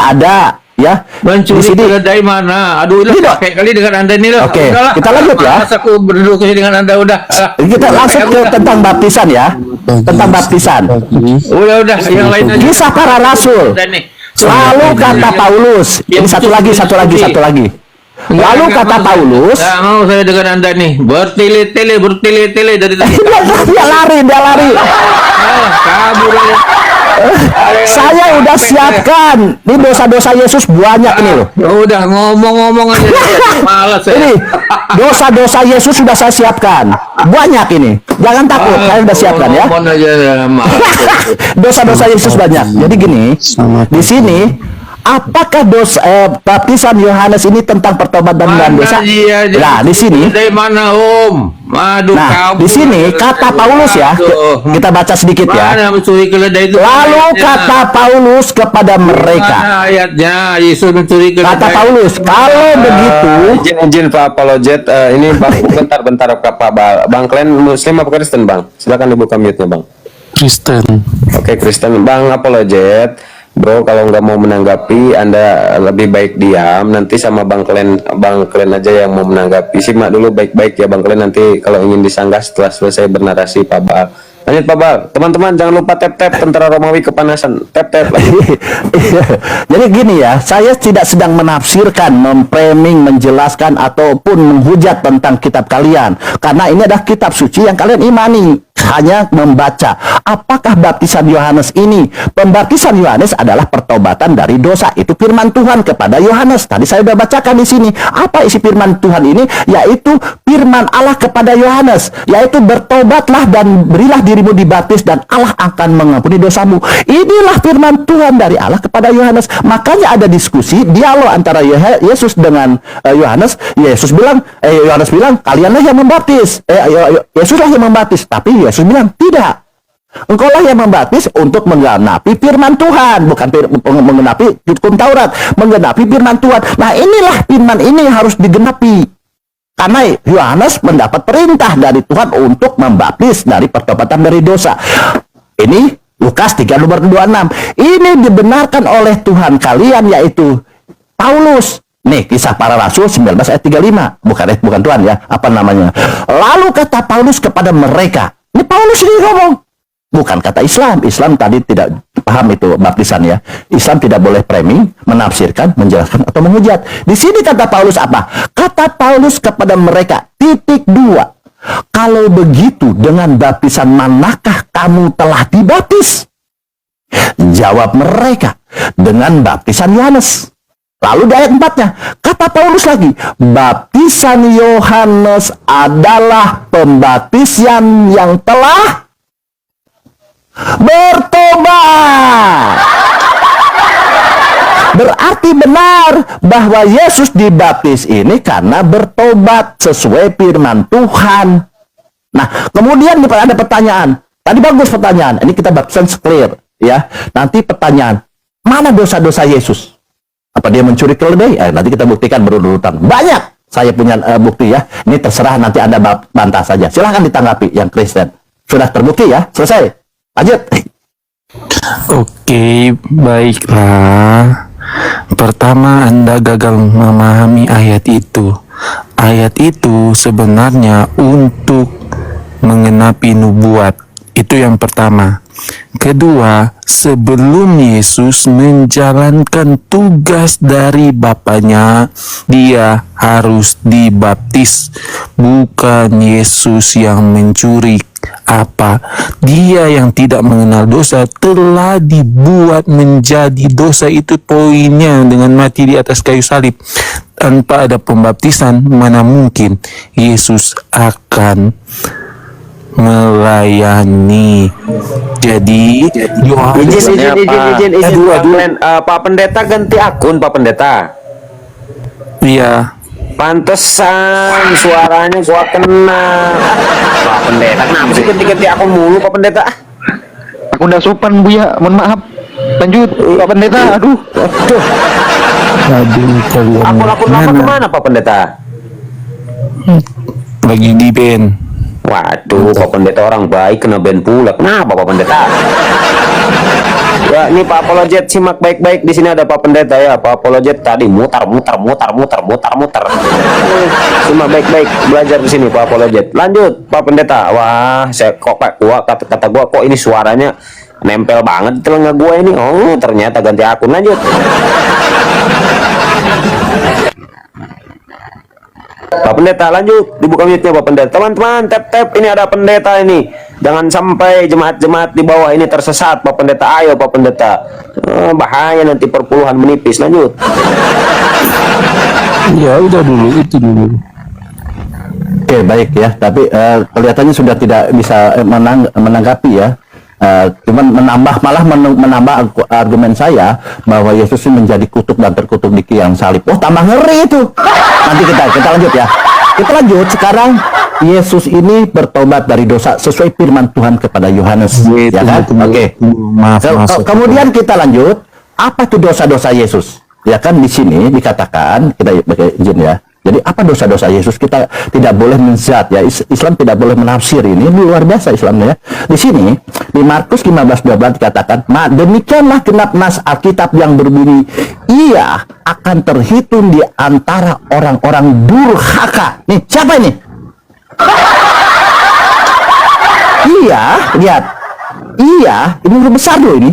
nggak ada. Ya, Mencuri di sini keledai mana? Aduh, udah Tidak. pakai kali dengan Anda ini loh. Oke, Udahlah. kita lanjut ya. Masa aku berduduk sini dengan Anda udah. kita langsung ke tentang baptisan ya. Tentang baptisan. Udah, yang lain aja. Kisah para rasul. Dan nih. Lalu kata Paulus, ini satu lagi. Lalu kata Paulus, Nggak mau saya dengan Anda nih. Bertele-tele dari tadi. dia lari. Kabur aja. Saya udah siapkan. Ini dosa-dosa Yesus banyak ini loh. Ya udah ngomong-ngomong aja. Malas saya. Ini dosa-dosa Yesus sudah saya siapkan. Banyak ini. Jangan takut, saya udah siapkan ya. Ngomong aja malas. Dosa-dosa Yesus banyak. Jadi gini, di sini apakah baptisan Yohanes ini tentang pertobatan dan dosa? Nah, di sini. Dari mana, Om? Aduh, Nah, di sini kata Paulus ya. Kita baca sedikit ya. Mana mencuri keledai itu? Lalu kata Paulus kepada mereka. Mana ayatnya? Yesus mencuri keledai. Kata Paulus, kalau begitu, Izin Pak Apologet, ini Bang, bentar Pak Bang Klen Muslim apa Kristen Bang? Silakan dibuka mute-nya Bang. Kristen. Oke Kristen, Bang Apologet, Bro kalau nggak mau menanggapi Anda lebih baik diam. Nanti sama Bang Klen aja yang mau menanggapi. Simak dulu baik-baik ya Bang Klen. Nanti kalau ingin disanggah setelah selesai bernarasi Pak Bal. Lanjut Pak Bal. Teman-teman jangan lupa tap-tap tentara Romawi kepanasan. Tap-tap. jadi gini ya, saya tidak sedang menafsirkan, memframing, menjelaskan ataupun menghujat tentang kitab kalian. Karena ini adalah kitab suci yang kalian imani. Hanya membaca. Apakah baptisan Yohanes ini? Pembaptisan Yohanes adalah pertobatan dari dosa. Itu firman Tuhan kepada Yohanes. Tadi saya sudah bacakan di sini. Apa isi firman Tuhan ini? Yaitu firman Allah kepada Yohanes. Yaitu bertobatlah dan berilah dirimu dibaptis dan Allah akan mengampuni dosamu. Inilah firman Tuhan dari Allah kepada Yohanes. Makanya ada diskusi, dialog antara Yesus dengan Yohanes. Yohanes bilang, kalianlah yang membaptis. Yesuslah yang membaptis. Tapi Yesus bilang, tidak. Engkaulah yang membaptis untuk menggenapi firman Tuhan, bukan menggenapi hukum Taurat, menggenapi firman Tuhan. Nah, inilah firman ini yang harus digenapi. Karena Yohanes mendapat perintah dari Tuhan untuk membaptis dari pertobatan dari dosa. Ini Lukas 3 nomor 26. Ini dibenarkan oleh Tuhan kalian, yaitu Paulus. Nih, kisah para rasul 19 ayat 35. Bukan Tuhan ya, apa namanya. Lalu kata Paulus kepada mereka. Ini Paulus ini ngomong. Bukan kata Islam. Islam tadi tidak paham itu baptisan ya. Islam tidak boleh framing, menafsirkan, menjelaskan atau menghujat. Di sini kata Paulus apa? Kata Paulus kepada mereka, titik 2. Kalau begitu, dengan baptisan manakah kamu telah dibaptis? Jawab mereka, dengan baptisan Yohanes. Lalu di ayat 4-nya, kata Paulus lagi, baptisan Yohanes adalah pembaptisan yang telah bertobat. Berarti benar bahwa Yesus dibaptis ini karena bertobat sesuai firman Tuhan. Nah, kemudian ada pertanyaan. Tadi bagus pertanyaan. Ini kita baptisan clear ya. Nanti pertanyaan, mana dosa-dosa Yesus? Apa dia mencuri keledai? Nanti kita buktikan berurutan. Banyak saya punya bukti ya. Ini terserah nanti Anda bantah saja. Silahkan ditanggapi yang Kristen. Sudah terbukti ya? Selesai. Lanjut. Oke, baiklah. Pertama, Anda gagal memahami ayat itu. Ayat itu sebenarnya untuk menggenapi nubuat. Itu yang pertama. Kedua, sebelum Yesus menjalankan tugas dari Bapaknya, dia harus dibaptis. Bukan Yesus yang mencuri dia yang tidak mengenal dosa telah dibuat menjadi dosa. Itu poinnya dengan mati di atas kayu salib. Tanpa ada pembaptisan, mana mungkin Yesus akan melayani. Jadi izin Pak Pendeta ganti akun Pak Pendeta. Iya. Pantesan suaranya gua kena. Pak Pendeta kenapa sih ganti akun mulu Pak Pendeta? Aku udah sopan Buya, mohon maaf. Lanjut Pak Pendeta. Aduh. Akun lama kemana Pak Pendeta? Lagi di band. Waduh, Pak Pendeta orang baik kena ban pula. Kenapa Pak Pendeta? Ya, ini Pak Apologet simak baik-baik. Di sini ada Pak Pendeta ya. Pak Apologet tadi mutar. Simak baik-baik, belajar di sini Pak Apologet. Lanjut Pak Pendeta. Wah, saya kok Pak kata gua kok ini suaranya nempel banget di telinga gua ini. Oh, ternyata ganti akun. Lanjut. Pak Pendeta lanjut, dibuka mute-nya Pak Pendeta. Teman-teman, tap ini ada pendeta ini. Jangan sampai jemaat-jemaat di bawah ini tersesat Pak Pendeta. Ayo Pak Pendeta. Bahaya nanti perpuluhan menipis. Lanjut. Ya udah dulu, itu dulu. Oke, baik ya. Tapi kelihatannya sudah tidak bisa menanggapi ya. Cuman menambah argumen saya bahwa Yesus ini menjadi kutuk dan terkutuk di tiang salib. Oh, tambah ngeri itu. Nanti kita lanjut ya. Kita lanjut sekarang. Yesus ini bertobat dari dosa sesuai firman Tuhan kepada Yohanes, ya kan? Oke. Maaf. Kemudian kita lanjut. Apa itu dosa-dosa Yesus? Ya kan di sini dikatakan, kita pakai izin ya. Jadi apa dosa-dosa Yesus? Kita tidak boleh menzat ya. Islam tidak boleh menafsir ini luar biasa Islamnya ya. Di sini di Markus 15:12 dikatakan, demikianlah genap nas Alkitab yang berbunyi, ia akan terhitung di antara orang-orang durhaka. Nih, siapa ini? Iya, lihat. Iya, ini huruf besar loh ini.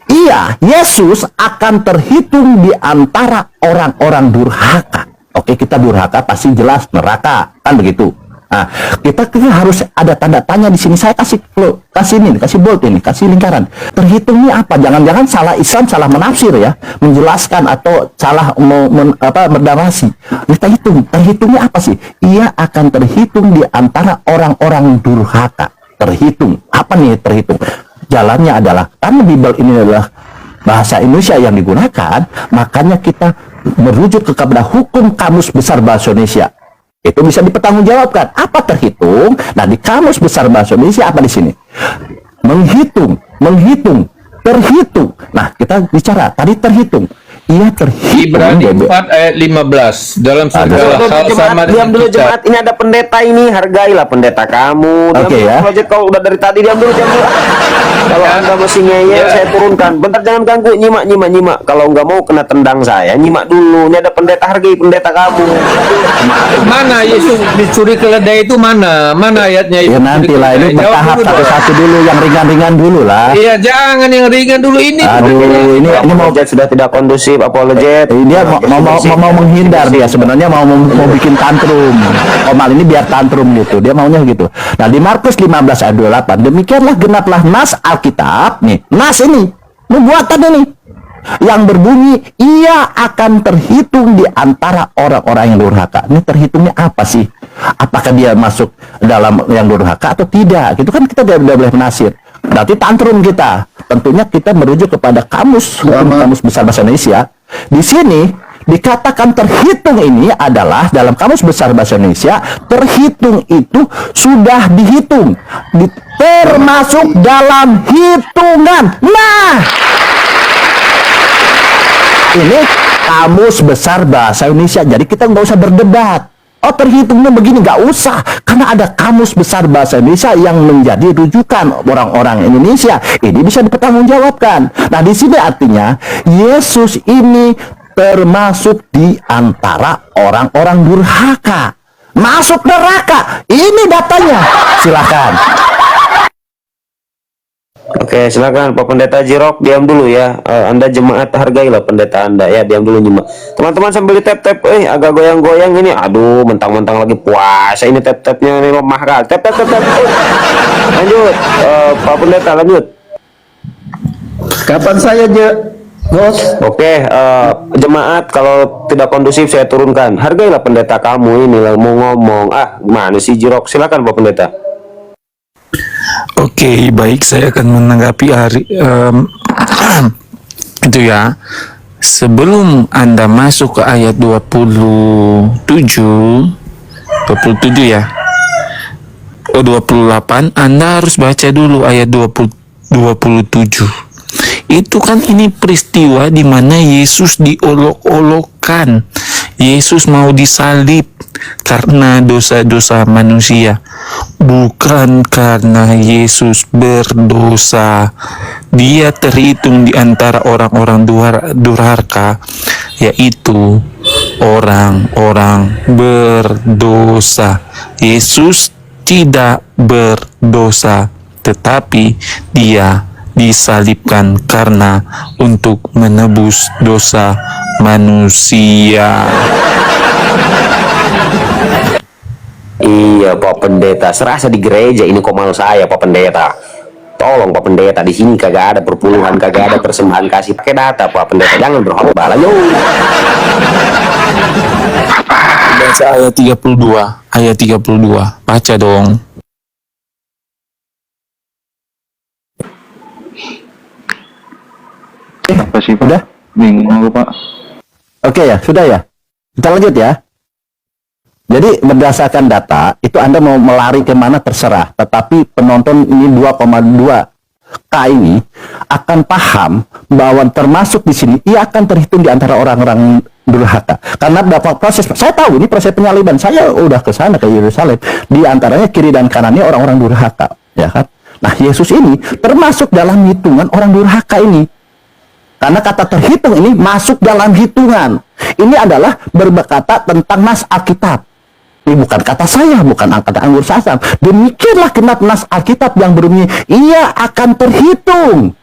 Iya, Yesus akan terhitung di antara orang-orang durhaka. Oke, kita durhaka pasti jelas neraka, kan begitu. Nah, kita harus ada tanda tanya di sini. Saya kasih bold ini, kasih lingkaran. Terhitung ini apa? Jangan-jangan salah Islam, salah menafsir ya, menjelaskan atau salah bernarasi. Kita hitung, terhitungnya apa sih? Ia akan terhitung di antara orang-orang durhaka. Terhitung, apa nih terhitung? Jalannya adalah, karena Bible ini adalah bahasa Indonesia yang digunakan, makanya kita merujuk kepada hukum Kamus Besar Bahasa Indonesia. Itu bisa dipertanggungjawabkan. Apa terhitung? Nah, di Kamus Besar Bahasa Indonesia apa di sini? Menghitung, terhitung. Nah, kita bicara tadi terhitung. Ia terhitung. Ibrani 4 ayat 15. Dalam segala hal sama Diam dulu kita. jemaat, ini ada pendeta ini, hargailah pendeta kamu. Diam Oke, dulu, ya. Project, kalau udah dari tadi diam dulu. Kalau Anda masih ngeyel, saya turunkan. Bentar, jangan ganggu, nyimak. Kalau nggak mau kena tendang saya, nyimak dulu. Ini ada pendeta, hargai pendeta kamu. Mana Yesus dicuri keledai itu mana? Mana ayatnya? Ya nanti lah, ini bertahap satu-satu dulu, yang ringan-ringan dulu lah. Iya, jangan yang ringan dulu ini. Aduh, ini mau Apologet sudah tidak kondusif, apologet. dia mau menghindar, dia sebenarnya mau bikin tantrum. Omal ini biar tantrum gitu, dia maunya gitu. Nah, di Markus 15 ayat 28, demikianlah genaplah nas Alkitab nih, nas ini nubuatan ini yang berbunyi, ia akan terhitung di antara orang-orang yang durhaka. Ini terhitungnya apa sih? Apakah dia masuk dalam yang durhaka atau tidak? Gitu kan kita tidak boleh menafsir. Berarti tantrum kita. Tentunya kita merujuk kepada kamus besar bahasa Indonesia. Di sini dikatakan terhitung ini adalah dalam kamus besar bahasa Indonesia, terhitung itu sudah dihitung, termasuk dalam hitungan. Nah, ini kamus besar bahasa Indonesia. Jadi kita nggak usah berdebat. Oh, terhitungnya begini, nggak usah, karena ada kamus besar bahasa Indonesia yang menjadi rujukan orang-orang Indonesia. Ini bisa dipertanggungjawabkan. Nah, di sini artinya Yesus ini termasuk di antara orang-orang durhaka, masuk neraka. Ini datanya. Silakan. Oke, silakan Pak Pendeta Jirok, diam dulu ya. Anda jemaat, hargailah pendeta Anda ya, diam dulu nyimak. Teman-teman sambil di tap-tap, agak goyang-goyang ini. Aduh, mentang-mentang lagi puasa ini tap-tapnya ini lemah kali. Tap. Lanjut, Pak Pendeta lanjut. Kapan saya Bos? Oke, jemaat kalau tidak kondusif saya turunkan. Hargailah pendeta kamu ini mau ngomong. Mana sih Jirok? Silakan Pak Pendeta. Oke, baik, saya akan menanggapi itu ya. Sebelum Anda masuk ke ayat 27 ya. 28, Anda harus baca dulu ayat 27. Itu kan ini peristiwa di mana Yesus diolok-olokkan. Yesus mau disalib. karena dosa-dosa manusia, bukan karena Yesus berdosa. Dia terhitung di antara orang-orang durhaka, yaitu orang-orang berdosa. Yesus tidak berdosa, tetapi dia disalibkan karena untuk menebus dosa manusia. Iya Pak Pendeta, serasa di gereja ini kok malu saya Pak Pendeta. Tolong Pak Pendeta, di sini kagak ada perpuluhan, kagak ada persembahan kasih pakai data Pak Pendeta, jangan berkhotbah lah yo. Baca ayat 32, baca dong. Apa sih Pak? Udah? Bingung aku Pak. Oke ya, sudah ya. Kita lanjut ya. Jadi berdasarkan data, itu Anda mau melari kemana terserah. Tetapi penonton ini 2,2K ini akan paham bahwa termasuk di sini, ia akan terhitung di antara orang-orang durhaka. Karena dapat proses, saya tahu ini proses penyaliban. Saya udah ke sana, ke Yerusalem. Di antaranya kiri dan kanannya orang-orang durhaka. Ya kan? Nah, Yesus ini termasuk dalam hitungan orang durhaka ini. Karena kata terhitung ini masuk dalam hitungan. Ini adalah berkata tentang nas Alkitab. Ini bukan kata saya, bukan kata Anggur Sasam. Demikianlah genap nas Alkitab yang berbunyi, ia akan terhitung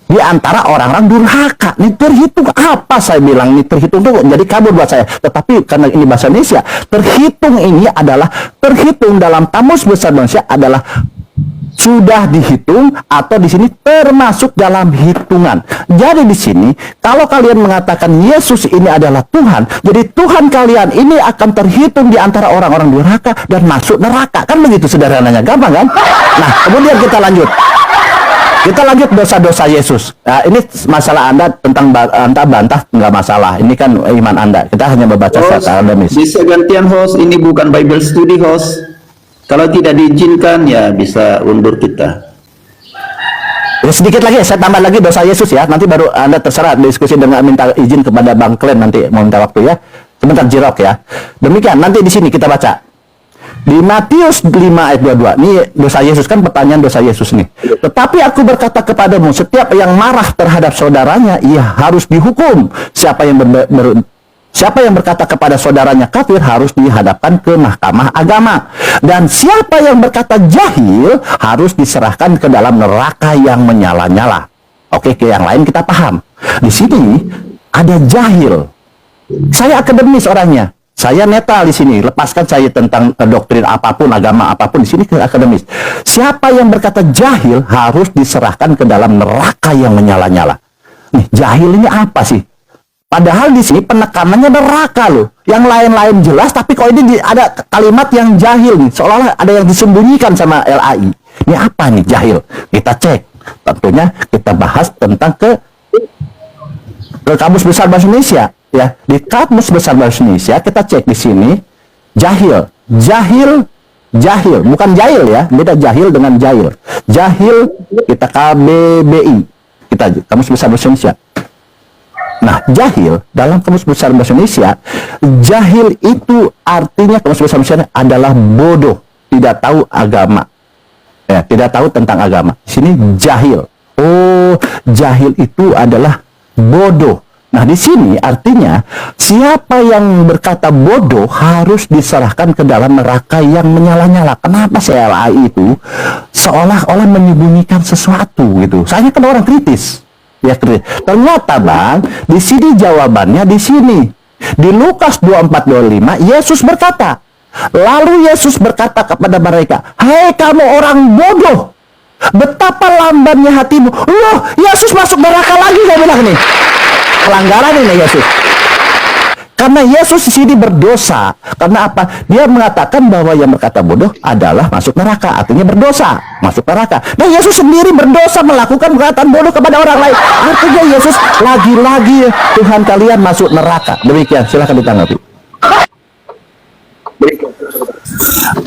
di antara orang-orang durhaka. Ini terhitung apa saya bilang? Ini terhitung tuh jadi kabur buat saya. Tetapi karena ini bahasa Indonesia, terhitung ini adalah terhitung dalam Kamus Besar Indonesia adalah sudah dihitung atau di sini termasuk dalam hitungan. Jadi di sini kalau kalian mengatakan Yesus ini adalah Tuhan, jadi Tuhan kalian ini akan terhitung di antara orang-orang durhaka dan masuk neraka. Kan begitu sederhananya, gampang kan? Nah, kemudian kita lanjut. Kita lanjut dosa-dosa Yesus. Nah, ini masalah Anda tentang Anda bantah nggak masalah. Ini kan iman Anda. Kita hanya membaca secara akademis. Bisa gantian host, ini bukan Bible study host. Kalau tidak diizinkan ya bisa undur kita. Ya, sedikit lagi saya tambah lagi dosa Yesus ya. Nanti baru Anda terserah diskusi dengan minta izin kepada Bang Klen nanti mau minta waktu ya. Sebentar Jirok ya. Demikian nanti di sini kita baca. Di Matius 5 ayat 22. Ini dosa Yesus, kan pertanyaan dosa Yesus nih. Tetapi aku berkata kepadamu, setiap yang marah terhadap saudaranya ia harus dihukum. Siapa yang berkata kepada saudaranya kafir harus dihadapkan ke mahkamah agama. Dan siapa yang berkata jahil harus diserahkan ke dalam neraka yang menyala-nyala. Oke, ke yang lain kita paham. Di sini ada jahil. Saya akademis orangnya. Saya netral di sini. Lepaskan saya tentang doktrin apapun, agama apapun, di sini ke akademis. Siapa yang berkata jahil harus diserahkan ke dalam neraka yang menyala-nyala. Nih, jahil ini apa sih? Padahal di sini penekanannya neraka loh. Yang lain-lain jelas, tapi kalau ini ada kalimat yang jahil nih, seolah-olah ada yang disembunyikan sama LAI. Ini apa nih jahil? Kita cek. Tentunya kita bahas tentang ke Kamus Besar Bahasa Indonesia. Ya, di Kamus Besar Bahasa Indonesia kita cek di sini jahil, bukan jahil ya, beda jahil dengan jahil. Jahil kita KBBI, kita Kamus Besar Bahasa Indonesia. Nah, jahil dalam Kamus Besar Bahasa Indonesia, jahil itu artinya Kamus Besar Bahasa Indonesia adalah bodoh, tidak tahu agama. Ya, tidak tahu tentang agama. Di sini jahil. Oh, jahil itu adalah bodoh. Nah, di sini artinya siapa yang berkata bodoh harus diserahkan ke dalam neraka yang menyala-nyala. Kenapa CLAI itu seolah-olah menyembunyikan sesuatu gitu? Saya kan orang kritis. Ya, ternyata Bang, di sini jawabannya di sini. Di Lukas 24:25 Yesus berkata, lalu Yesus berkata kepada mereka, "Hai kamu orang bodoh, betapa lambannya hatimu." Loh, Yesus masuk neraka lagi, saya bilang nih. Pelanggaran ini Yesus. Karena Yesus di sini berdosa. Karena apa? Dia mengatakan bahwa yang berkata bodoh adalah masuk neraka. Artinya berdosa, masuk neraka. Nah, Yesus sendiri berdosa melakukan perkataan bodoh kepada orang lain. Artinya Yesus lagi-lagi Tuhan kalian masuk neraka. Demikian, silahkan ditanggapi.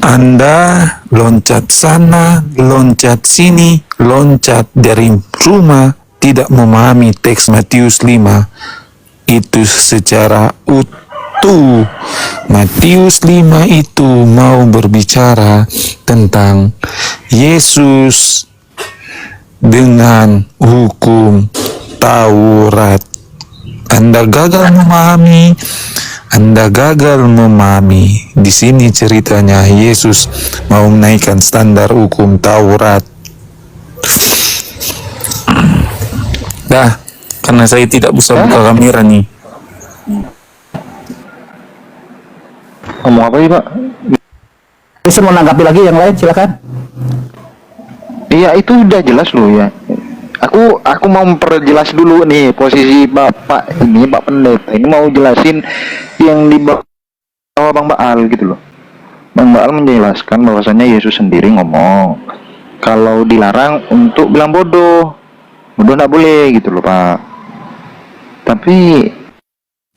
Anda loncat sana, loncat sini, loncat dari rumah, tidak memahami teks Matius 5 itu secara utuh. itu. Matius 5 itu mau berbicara tentang Yesus dengan hukum Taurat. Anda gagal memahami. Di sini ceritanya Yesus mau menaikkan standar hukum Taurat. Dah, karena saya tidak bisa buka kamera nih. Ngomong apa sih, Pak? Bisa mau menanggapi lagi yang lain, silakan. Iya, itu udah jelas loh ya. Aku mau memperjelas dulu nih posisi Bapak ini, Pak Pendeta ini mau jelasin yang di bawah Bang Baal gitu loh. Bang Baal menjelaskan bahwasanya Yesus sendiri ngomong kalau dilarang untuk bilang bodoh nggak boleh gitu loh, Pak. Tapi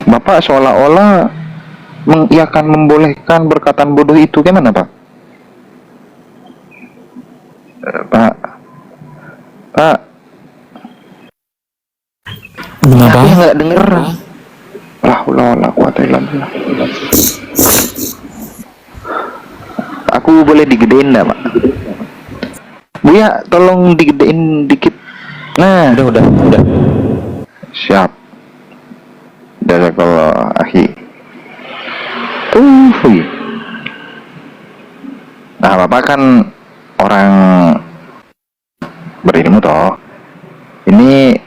Bapak seolah-olah mengiyakan membolehkan perkataan bodoh itu, gimana Pak? Pak, Kenapa? aku nggak denger. Lah, kuat alhamdulillah. Aku boleh digedein nggak, Pak? Buya, tolong digedein dikit. Nah, udah. Siap. Jazakallah akhi. Nah, Bapak kan orang berilmu toh. Ini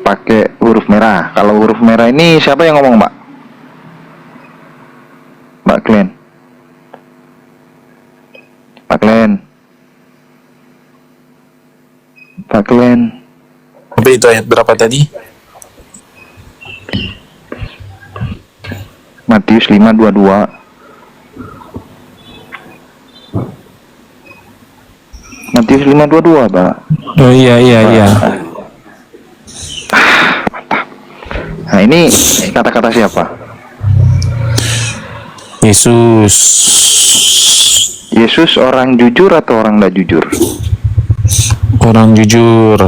pakai huruf merah. Kalau huruf merah ini siapa yang ngomong, Mbak? Mbak Glenn. Pak Glenn. Apa itu ayat berapa tadi? Matius 5:22. Matius 5:22, Pak. Oh iya. Nah, ini kata-kata siapa? Yesus orang jujur atau orang tidak jujur? Orang jujur.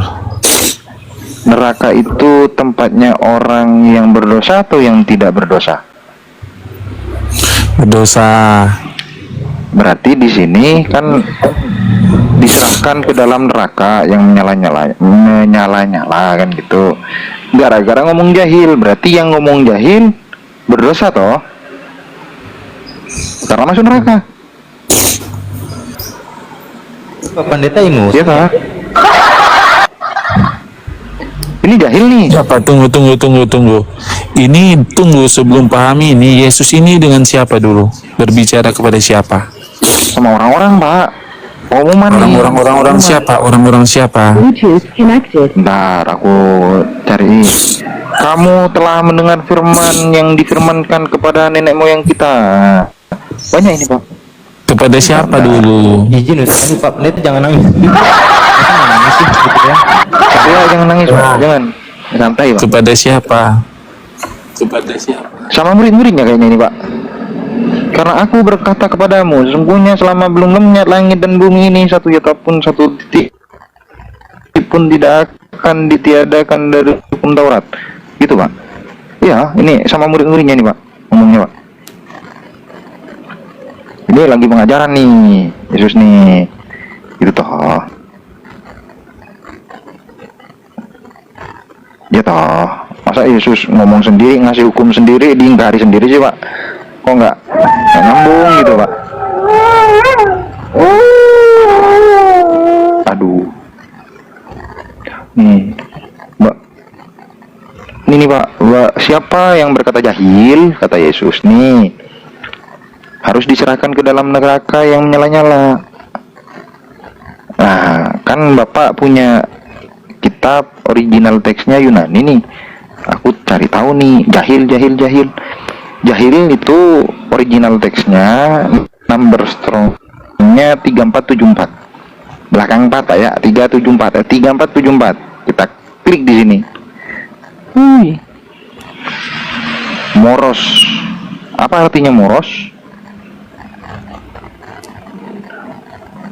Neraka itu tempatnya orang yang berdosa atau yang tidak berdosa? Berdosa. Berarti di sini kan diserahkan ke dalam neraka yang menyala-nyala kan gitu. Gara-gara ngomong jahil, berarti yang ngomong jahil berdosa toh? Karena masuk neraka. Pak Pendeta ingus. Iya Pak. Ini jahil nih. Siapa? Tunggu. Ini tunggu sebelum pahami ini Yesus ini dengan siapa dulu? Berbicara kepada siapa? Sama orang-orang, Pak. Pengumuman nih. Orang-orang siapa? Orang-orang siapa? Bluetooth connected. Bentar, aku cari. Kamu telah mendengar firman yang difirmankan kepada nenek moyang kita. Banyak ini, Pak. Kepada siapa dulu? Izin Ustaz, Pak Pendeta jangan nangis. Jangan nangis sih gitu ya. Ya, jangan nangis, Pak. Jangan. Santai, Pak. Kepada siapa? Sama murid-muridnya kayaknya ini, Pak. Karena aku berkata kepadamu, sesungguhnya selama belum lenyap langit dan bumi ini, satu iota pun, satu titik pun tidak akan ditiadakan dari hukum Taurat. Gitu, Pak. Iya, ini sama murid-muridnya nih, Pak. Ngomongnya, Pak. Ini lagi pengajaran nih, Yesus nih. Itu toh. Ya toh. Masa Yesus ngomong sendiri, ngasih hukum sendiri, diingkari sendiri sih, Pak? Kok nggak nyambung gitu, Pak? Aduh. Nih, Mbak. Ini nih, Pak. Siapa yang berkata jahil, kata Yesus nih, harus diserahkan ke dalam neraka yang menyala-nyala. Nah, kan Bapak punya kitab original teksnya Yunani nih. Aku cari tahu nih, jahil. Jahil itu original teksnya number strongnya 3474. Belakang 4 Pak ya, 3474. Kita klik di sini. Moros. Apa artinya moros?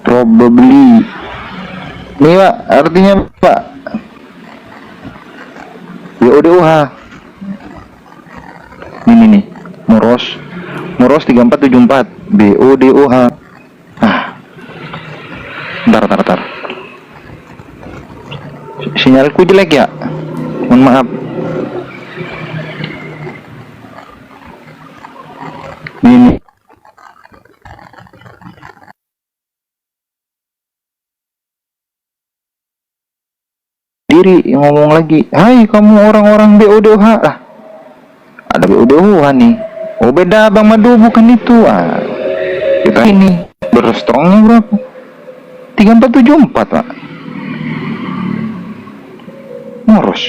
Probably. Nih Pak, artinya Pak. WODOH. Ini nih. Moros 3474 BODOH. Bentar. Sinyalku jelek ya, mohon maaf. Ini diri yang ngomong lagi, hai kamu orang-orang BODOH lah. Ada BODOH nih. Oh beda Bang Madu, bukan itu. Kita ini berstrongnya berapa? 3474 Pak. Moros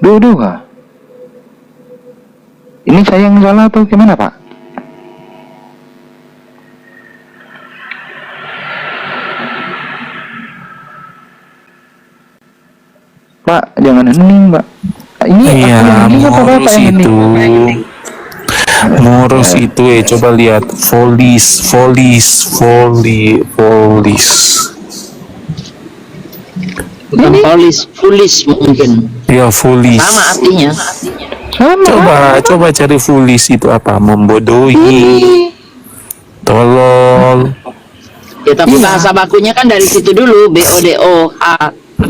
BODOH. Ini saya yang salah atau gimana Pak? Pak, jangan hening Pak. Ini Iya, Moros yang itu. Moros itu coba lihat folis. Bukan foolish mungkin. Ya, foolish. Sama artinya. Coba cari foolish itu apa? Membodohi. Tolol. Ya tapi bahasa bakunya kan dari situ dulu, BODOH.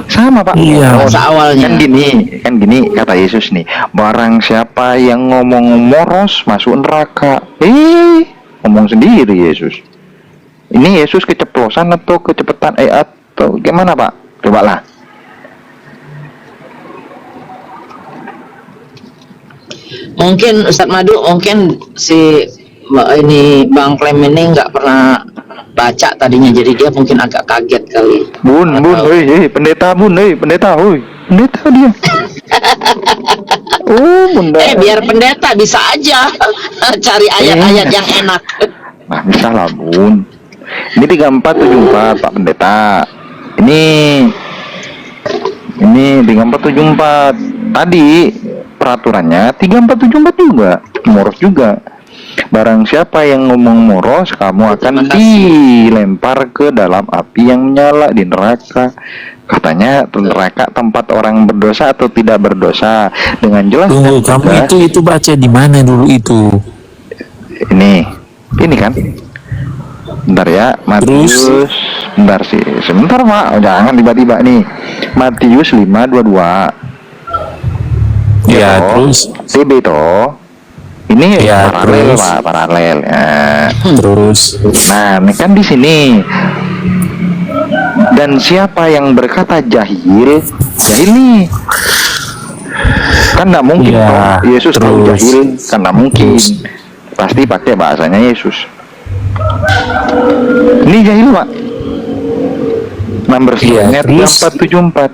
Sama Pak. Iya. Bahasa awalnya. Kan gini kata Yesus nih, barang siapa yang ngomong moros masuk neraka. Ngomong sendiri Yesus. Ini Yesus keceplosan atau kecepetan atau gimana Pak? Cobalah. Mungkin Ustadz Madu, mungkin si Bang Clem ini nggak pernah baca tadinya, jadi dia mungkin agak kaget kali. Bun, pendeta dia. Bunda. Biar pendeta bisa aja cari ayat-ayat yang enak. Nah, bisa lah, Bun. Ini 3474, Pak Pendeta. Ini 3474. Tadi peraturannya 3474 juga. Moros juga. Barang siapa yang ngomong moros, kamu akan dilempar ke dalam api yang menyala di neraka. Katanya neraka tempat orang berdosa atau tidak berdosa. Dengan jelas. Tunggu, kamu itu baca di mana dulu itu? Ini kan. Bentar ya, Matius. Bentar sih, sebentar Pak. Jangan tiba-tiba nih. Matius 5:22. Ya, toh. terus TB toh. Ini ya, paralel terus. Pak, paralel. Terus. Nah, ini kan di sini. Dan siapa yang berkata jahil nih. Kan enggak mungkin Ya, toh. Yesus tahu terus. jahil, kan enggak mungkin. Pasti pakai bahasanya Yesus. Ini jahil Pak. Nomor serinya 3474.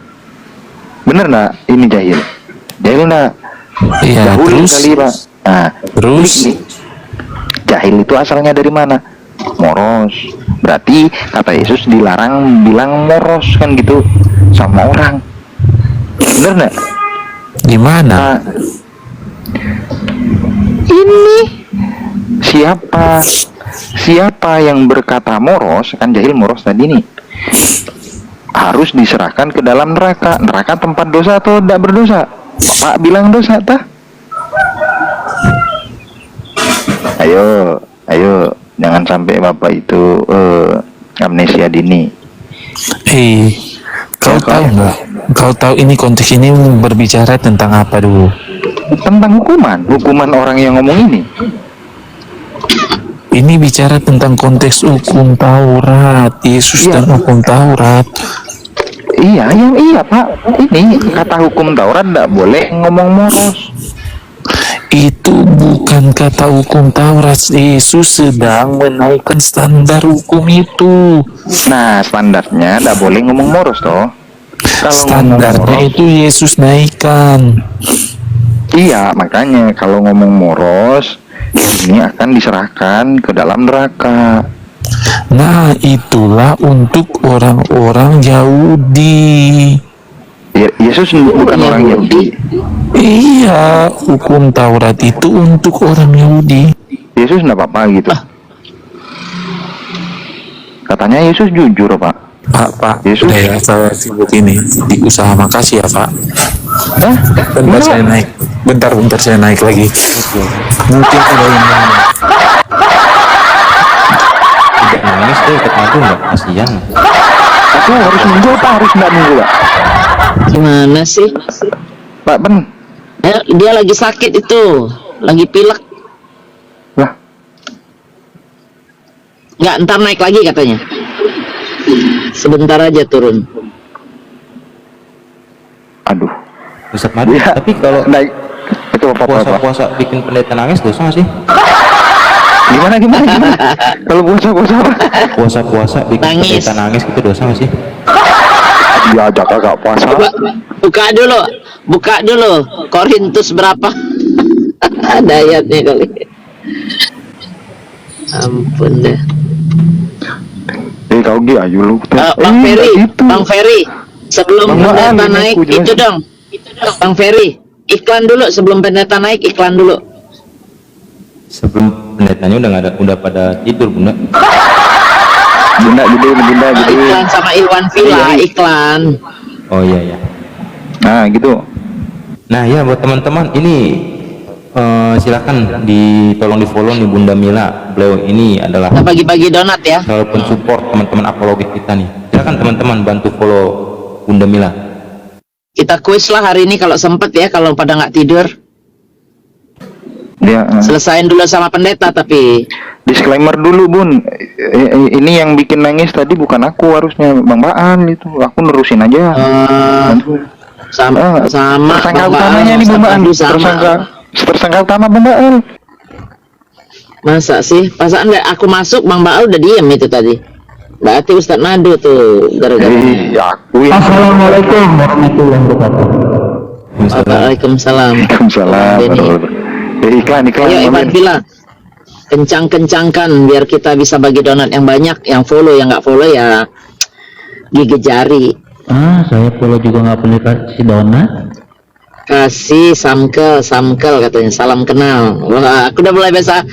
Bener nggak ini jahil? Jahil nggak? Iya, Jahil terus. kali Pak. Nah, Terus. nih. Jahil itu asalnya dari mana? Moros. Berarti kata Yesus dilarang bilang moros kan gitu sama orang. Bener nggak? Gimana? Nah, ini siapa yang berkata moros, kan jahil moros tadi nih, harus diserahkan ke dalam neraka. Neraka tempat dosa atau tidak berdosa? Pak bilang dosa tah? Ayo, jangan sampai Bapak itu amnesia dini. Kau tahu nggak? Kau tahu ini konteks ini berbicara tentang apa dulu? Tentang hukuman orang yang ngomong ini. Ini bicara tentang konteks hukum Taurat, Yesus Iya. dan hukum Taurat. Iya Pak. Ini kata hukum Taurat tidak boleh ngomong moros. Itu bukan kata hukum Taurat. Yesus sedang menaikkan standar hukum itu. Nah, standarnya tidak boleh ngomong moros toh. Kalau Standarnya ngomong moros, itu Yesus naikkan. iya, makanya kalau ngomong moros ini akan diserahkan ke dalam neraka. Nah, itulah untuk orang-orang Yahudi. Yesus bukan orang Yahudi. Iya, hukum Taurat itu untuk orang Yahudi. Yesus enggak apa-apa gitu. Katanya Yesus jujur, Pak. Pak, Yesus. udah ya, saya sibuk ini di usaha. Makasih ya, Pak. Hah? Bentar Enggak. saya naik. Bentar saya naik lagi. Mungkin ada yang nangis tuh ikut madu nggak, kasihan. Aku harus nunggu apa harus nggak nunggu, Pak? Gimana sih? Pak Ben. Dia lagi sakit itu, lagi pilek. Lah, Nggak, ntar naik lagi katanya. Sebentar aja turun. aduh. Ustadz Madu, Iya. tapi kalau naik itu apa? puasa-puasa bikin pendeta nangis dosa nggak sih? Gimana? Kalau puasa apa? Puasa-puasa bikin Nangis. pendeta nangis gitu dosa nggak sih? Diajak agak puasa. Buka dulu. Korintus berapa? Ada ayatnya kali. Ampun deh. Kau ayo lu. Bang Ferry, sebelum Bang pendeta Maal, ini naik aku jelasin. itu dong. Bang Ferry, iklan dulu sebelum pendeta naik, iklan dulu. Sebelum pendetanya udah pada tidur, Bunda. Bunda gitu. Iklan sama Iwan Villa, iklan. Oh iya. Nah, gitu. Nah ya buat teman-teman ini silakan tolong di follow nih Bunda Mila. Beliau ini adalah Kita bagi-bagi donat ya. selalu pensupport teman-teman apologis kita nih. Silakan teman-teman bantu follow Bunda Mila. Kita kuis lah hari ini kalau sempet ya, kalau pada nggak tidur. Dia Selesain dulu sama pendeta tapi disclaimer dulu, Bun. Ini yang bikin nangis tadi bukan aku, harusnya Bang Baan itu. Aku nerusin aja. sama tersangka Bang Baal, utamanya nih Bang Ustadz Baan. Madu sama. Tersangka utama Bang Baan. Masa sih? Pasaan aku masuk Bang Baal udah diem itu tadi. Berarti Ustadz Madu tuh gara-gara. Aku ya. Assalamualaikum warahmatullahi wabarakatuh. Waalaikumsalam. Waalaikumsalam. Denny. Iklan. Ayo Iwan bilang kencang-kencangkan biar kita bisa bagi donat yang banyak. Yang follow, yang nggak follow ya gigit jari. Saya follow juga nggak boleh kasih donat. Kasih samkel katanya, salam kenal. Wah, aku udah mulai bahasa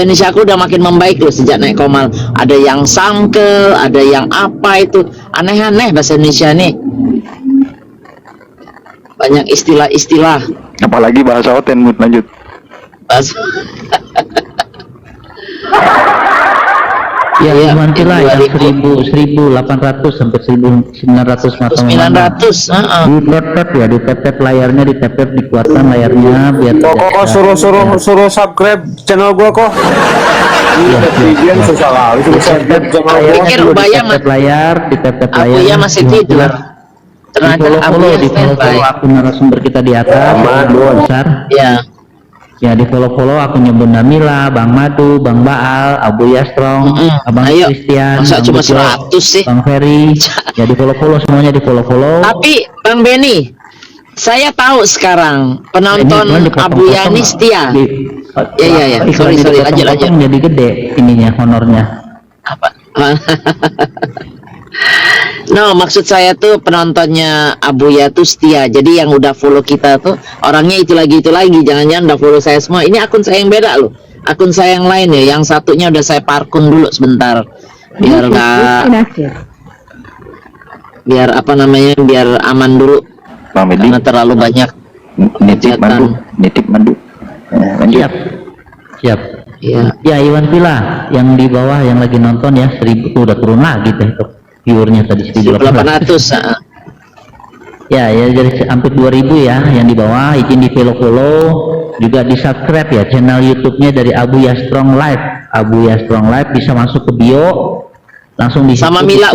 Indonesia aku udah makin membaik loh sejak naik Komal. Ada yang samkel, ada yang apa itu, aneh-aneh bahasa Indonesia nih. Banyak istilah-istilah. Apalagi bahasa Oten, Mut, lanjut. Ya, Iya, Iwan Villa yang 2000. 1800 sampai 1900 matang. 900. Di tap layarnya, dikuatkan layarnya biar Kok suruh subscribe channel gua kok. Kejadian susah kali suruh subscribe channel gua. Pikir Ubaya di tap layar, Aku ya masih tidur. Di follow akun narasumber kita di atas, besar. Ya di follow akunnya Bunda Mila, Bang Madu, Bang Baal, Abu Yastrong, Abang Ayo. Christian, Masa Bang cuma Bejo, 100 sih? Bang Ferry. Ya di follow semuanya di follow. Tapi Bang Benny, saya tahu sekarang penonton Ini dipotong-potong, Abu Yani setia. Ya. Iklan Sorry, lanjut. dipotong-potong jadi gede ininya honornya. Apa? No, maksud saya tuh penontonnya Abuya tuh setia. Jadi yang udah follow kita tuh orangnya itu lagi. Jangan-jangan udah follow saya semua. Ini akun saya yang beda loh. Akun saya yang lain ya. Yang satunya udah saya parkun dulu sebentar. Biar biar apa namanya? Biar aman dulu. Bang Medi, Karena terlalu banyak nitip mandu. Lanjut. Siap. ya. Ya Iwan Villa yang di bawah yang lagi nonton ya 1000 tuh udah turun lagi tuh viewernya tadi 1800. 1800. Ya jadi hampir 2000 ya yang di bawah. Izin di follow juga di subscribe ya channel YouTube-nya dari Abu Yastrong Live. Abu Yastrong Live bisa masuk ke bio langsung di Sama situ. Mila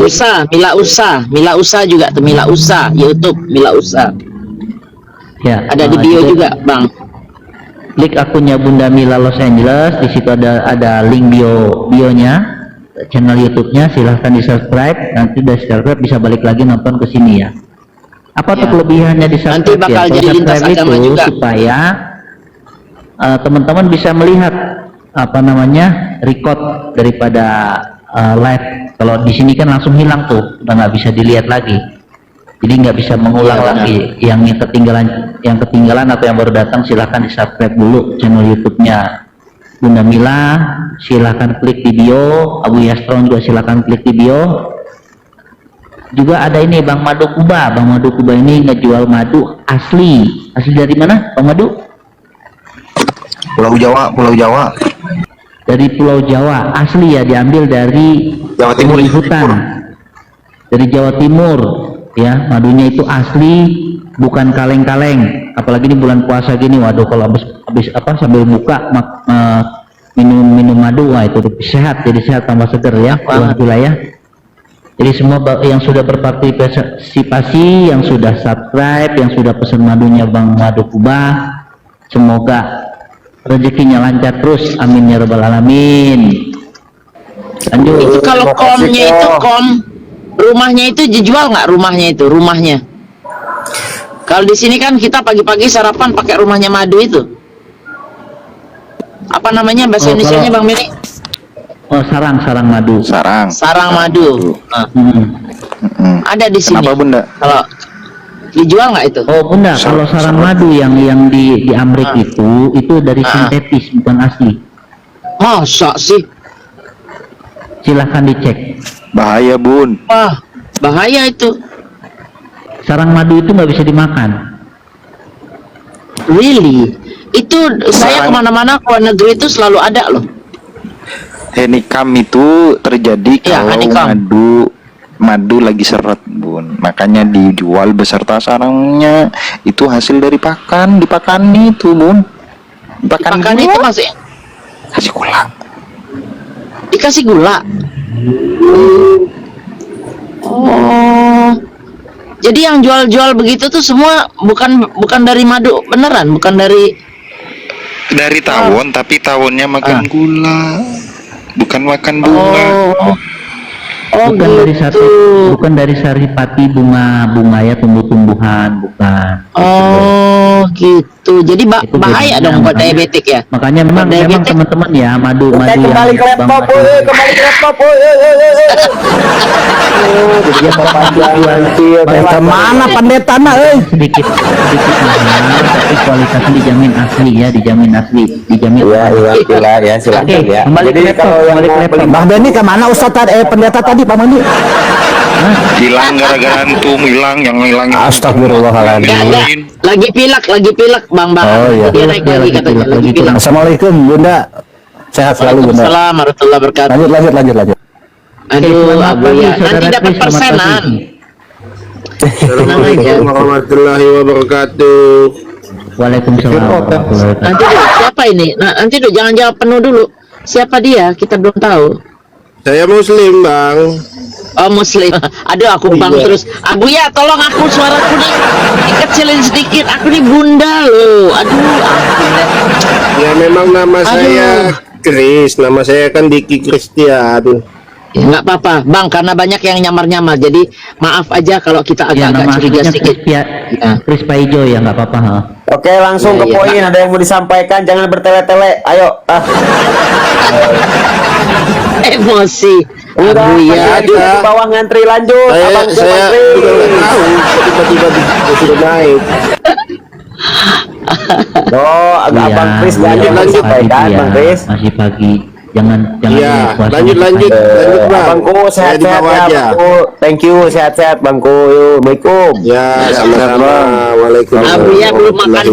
Usa juga tuh, Mila Usa YouTube, Mila Usa. Ya, Ada di bio juga, Bang. Klik akunnya Bunda Mila Los Angeles, di situ ada link bionya channel YouTube-nya, silahkan di subscribe. Nanti udah subscribe bisa balik lagi nonton ke sini ya. Apa tuh kelebihannya di subscribe? Nanti bakal ya? jadi lintas Subscribe agama itu juga. supaya teman-teman bisa melihat record daripada live. Kalau di sini kan langsung hilang tuh, udah nggak bisa dilihat lagi. Jadi nggak bisa mengulang lagi. Yang ketinggalan atau yang baru datang silahkan di subscribe dulu channel YouTube-nya Bunda Mila. Silahkan klik di bio. Abu Yastrong juga silahkan klik di bio. Juga ada ini Bang Madu Kuba. Bang Madu Kuba ini ngejual madu asli dari mana Bang Madu? Pulau Jawa. Dari Pulau Jawa asli ya, diambil dari Jawa Timur. hutan, dari Jawa Timur ya. Madunya itu asli, bukan kaleng-kaleng. Apalagi di bulan puasa gini, waduh kalau habis apa sambil buka minum madu, wah itu lebih sehat, jadi sehat tambah seger ya wilayah. Jadi semua yang sudah berpartisipasi, yang sudah subscribe, yang sudah pesan madunya Bang Madu Kubah, semoga rezekinya lancar terus, amin ya rabbal alamin. Lanjut. Itu kalau komnya itu rumahnya itu dijual nggak, rumahnya? Kalau di sini kan kita pagi-pagi sarapan pakai rumahnya Madu itu. Apa namanya bahasa Indonesianya Bang Meni? Sarang madu. Sarang madu. Nah, ada di sini. Kenapa Bunda? Kalau dijual nggak itu? Oh Bunda, kalau sarang madu yang di Amrik itu dari sintetis, bukan asli. Masa sih? Silahkan dicek. Bahaya Bun. Wah, bahaya itu. Sarang madu itu nggak bisa dimakan. Really? Itu saya kemana-mana ke luar negeri itu selalu ada loh. Henikam itu terjadi Ya, kalau henikam. madu lagi seret Bun, makanya dijual beserta sarangnya. Itu hasil dari dipakani itu Bun. Dipakani itu maksudnya kasih gula. dikasih gula. Oh, jadi yang jual-jual begitu tuh semua bukan dari madu beneran, bukan dari Tawon, tapi tawonnya makan gula, bukan makan bunga. Bukan dari bukan dari saripati bunga ya, tumbuh-tumbuhan, bukan. Oh gitu. Jadi Itu bahaya bedanya, dong buat makanya- diabetik ya. Makanya memang Diabetes. teman-teman ya, madu yang Kembali ke laptop, Bang Madu. kembali ke laptop, Dia kemana pendeta nak, sedikit mahal, tapi kualitasnya dijamin asli ya, dijamin silakan Oke, ya. kembali ke Jadi laptop, kalau yang kembali ke mau laptop. Bang Benny kemana Ustadz pendeta tadi Pak Mandi? Hilang gara-gara antum, yang hilangin. Astagfirullahaladzim. Lagi pilek Bang. Oh, iya. Dia naik lagi katanya, lagi pilek. Assalamualaikum Bunda. Sehat selalu Bunda. Waalaikumsalam warahmatullahi wabarakatuh. Lanjut. Aduh, Selamat Abu pagi, ya. Saudara Nanti dapat Kris, selamat persenan. pagi. Assalamualaikum warahmatullahi wabarakatuh. Waalaikumsalam warahmatullahi wabarakatuh. Nanti dulu, siapa ini? Nanti dulu, jangan jawab penuh dulu. Siapa dia? Kita belum tahu. Saya Muslim, Bang. Oh Muslim. Aduh, aku bang terus. Abu ya, tolong aku suaraku nih dikecilin sedikit. Aku nih bunda loh. Aduh, ampun deh. Ya memang nama Aduh. saya Kris. Nama saya kan Diki Christian. Ya, nggak apa-apa, Bang, karena banyak yang nyamar-nyamar. Jadi maaf aja kalau kita Ya, agak-agak nama curiga aslinya sedikit. Kris Paijo ya, nggak apa-apa. Ha. Oke, langsung Iya, ke iya. poin. Ada yang mau disampaikan, jangan bertele-tele. Ayo. Emosi. Udah, Abu ya. di bawah ngantri lanjut. Abang Saya ngantri. juga nggak tahu. Tiba-tiba sudah naik. Oh, agak Iya, Abang Kris iya, lanjut masih sampaikan, pagi, Bang ya, Kris. masih pagi. Jangan Iya, puasa lanjut, masih pagi. Bang. Abangku Saya di sehat-sehat bawah ya, aja. Bangku. Thank you, sehat-sehat Bangku. Yuk, Assalamualaikum. Ya, sama-sama. Waalaikumsalam. Abu ya belum makan